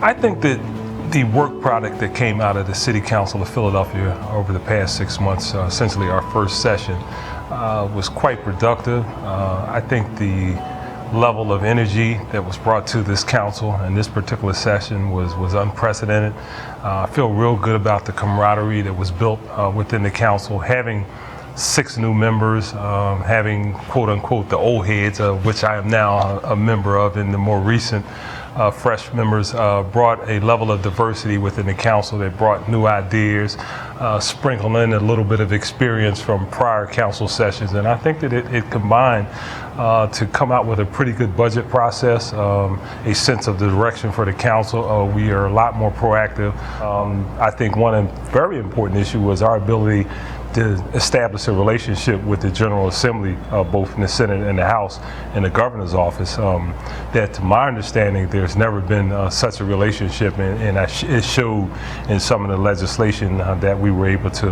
I think that the work product that came out of the City Council of Philadelphia over the past 6 months, essentially our first session, was quite productive. I think the level of energy that was brought to this council in this particular session was unprecedented. I feel real good about the camaraderie that was built within the council, having 6 new members, having quote unquote the old heads, which I am now a member of, and the more recent fresh members brought a level of diversity within the council that brought new ideas, sprinkled in a little bit of experience from prior council sessions. And I think that it combined to come out with a pretty good budget process, a sense of the direction for the council. We are a lot more proactive. I think one very important issue was our ability to establish a relationship with the General Assembly, both in the Senate and the House and the Governor's Office, that to my understanding there's never been such a relationship, and it showed in some of the legislation that we were able to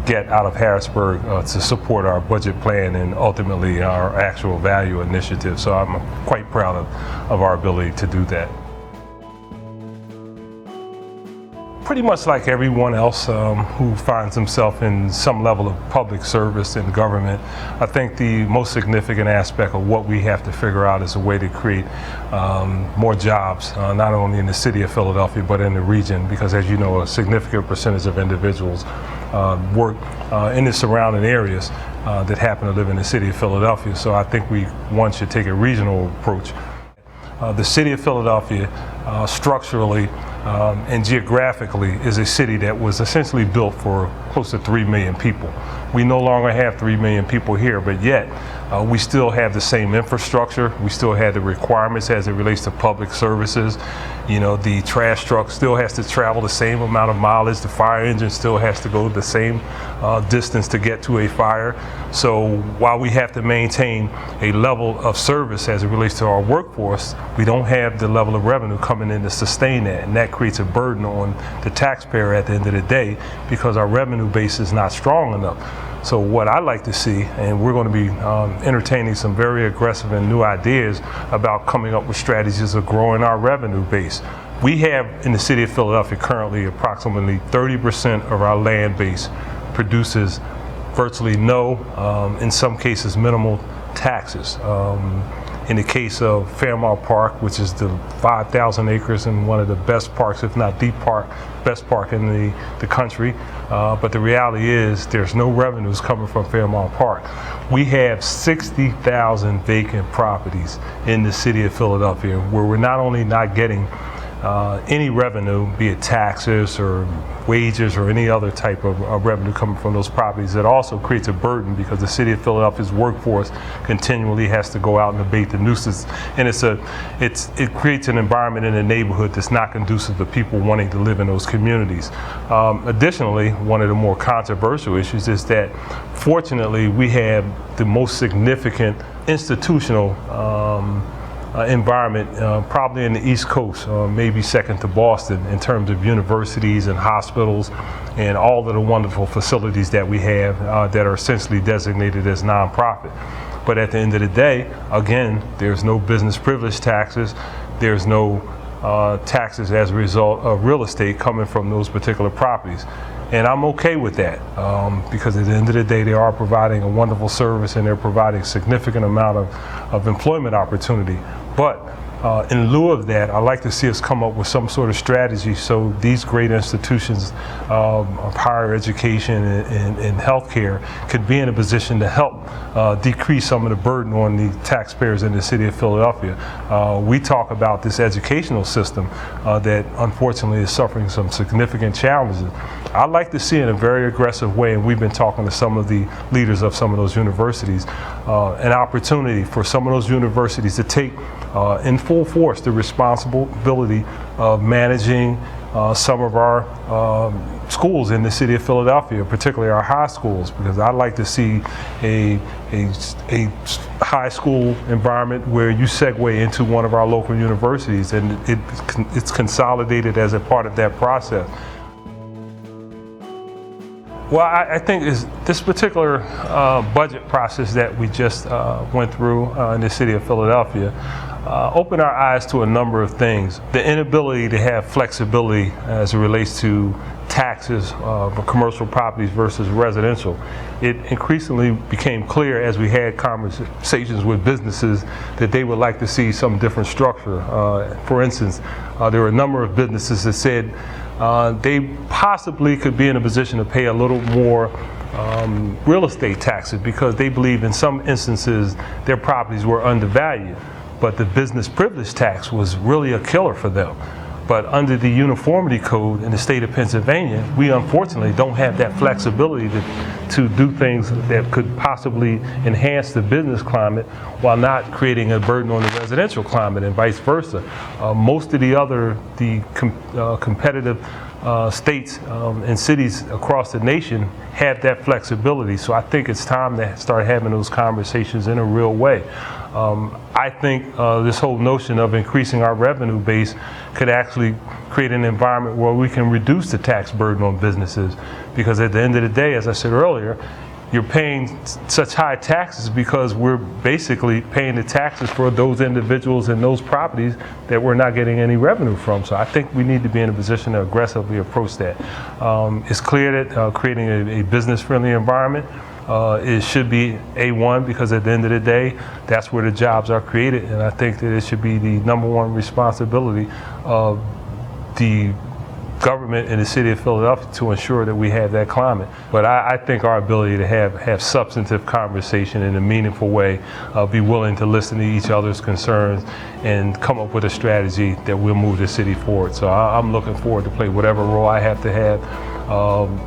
get out of Harrisburg to support our budget plan and ultimately our actual value initiative. So I'm quite proud of our ability to do that. Pretty much like everyone else who finds himself in some level of public service in government, I think the most significant aspect of what we have to figure out is a way to create more jobs, not only in the city of Philadelphia, but in the region, because as you know, a significant percentage of individuals work in the surrounding areas that happen to live in the city of Philadelphia. So I think one should take a regional approach. The city of Philadelphia structurally and geographically is a city that was essentially built for close to 3 million people. We no longer have 3 million people here, but yet we still have the same infrastructure. We still have the requirements as it relates to public services. You know, the trash truck still has to travel the same amount of mileage. The fire engine still has to go the same distance to get to a fire. So while we have to maintain a level of service as it relates to our workforce, we don't have the level of revenue coming in to sustain that. And that creates a burden on the taxpayer at the end of the day because our revenue base is not strong enough. So what I like to see, and we're going to be entertaining some very aggressive and new ideas about coming up with strategies of growing our revenue base. We have in the city of Philadelphia currently approximately 30% of our land base produces virtually no, in some cases minimal taxes. In the case of Fairmount Park, which is the 5,000 acres and one of the best parks, if not the best park in the country. But the reality is there's no revenues coming from Fairmount Park. We have 60,000 vacant properties in the city of Philadelphia where we're not only not getting any revenue, be it taxes or wages or any other type of revenue coming from those properties, it also creates a burden because the city of Philadelphia's workforce continually has to go out and abate the nuisance, and it creates an environment in the neighborhood that's not conducive to people wanting to live in those communities. Additionally, one of the more controversial issues is that fortunately we have the most significant institutional environment probably in the East Coast, maybe second to Boston in terms of universities and hospitals and all of the wonderful facilities that we have that are essentially designated as nonprofit. But at the end of the day, again, there's no business privilege taxes, there's no taxes as a result of real estate coming from those particular properties. And I'm okay with that because at the end of the day, they are providing a wonderful service and they're providing a significant amount of employment opportunity. But in lieu of that, I'd like to see us come up with some sort of strategy so these great institutions of higher education and healthcare could be in a position to help decrease some of the burden on the taxpayers in the city of Philadelphia. We talk about this educational system that unfortunately is suffering some significant challenges. I'd like to see in a very aggressive way, and we've been talking to some of the leaders of some of those universities, an opportunity for some of those universities to take in full force the responsibility of managing some of our schools in the city of Philadelphia, particularly our high schools, because I'd like to see a high school environment where you segue into one of our local universities and it's consolidated as a part of that process. Well, I think this particular budget process that we just went through in the city of Philadelphia opened our eyes to a number of things. The inability to have flexibility as it relates to taxes for commercial properties versus residential. It increasingly became clear as we had conversations with businesses that they would like to see some different structure. For instance, there were a number of businesses that said they possibly could be in a position to pay a little more real estate taxes because they believe in some instances their properties were undervalued. But the business privilege tax was really a killer for them. But under the uniformity code in the state of Pennsylvania, we unfortunately don't have that flexibility to do things that could possibly enhance the business climate while not creating a burden on the residential climate and vice versa. Most of the competitive states and cities across the nation have that flexibility. So I think it's time to start having those conversations in a real way. I think this whole notion of increasing our revenue base could actually create an environment where we can reduce the tax burden on businesses, because at the end of the day, as I said earlier, you're paying such high taxes because we're basically paying the taxes for those individuals and those properties that we're not getting any revenue from. So I think we need to be in a position to aggressively approach that. It's clear that creating a business-friendly environment it should be A1, because at the end of the day, that's where the jobs are created, and I think that it should be the number one responsibility of the government in the city of Philadelphia to ensure that we have that climate. But I think our ability to have substantive conversation in a meaningful way, be willing to listen to each other's concerns and come up with a strategy that will move the city forward. So I'm looking forward to play whatever role I have to have.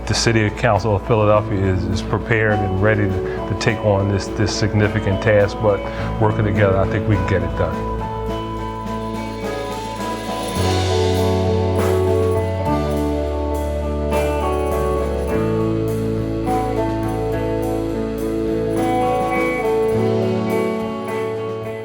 The City Council of Philadelphia is prepared and ready to take on this significant task, but working together, I think we can get it done.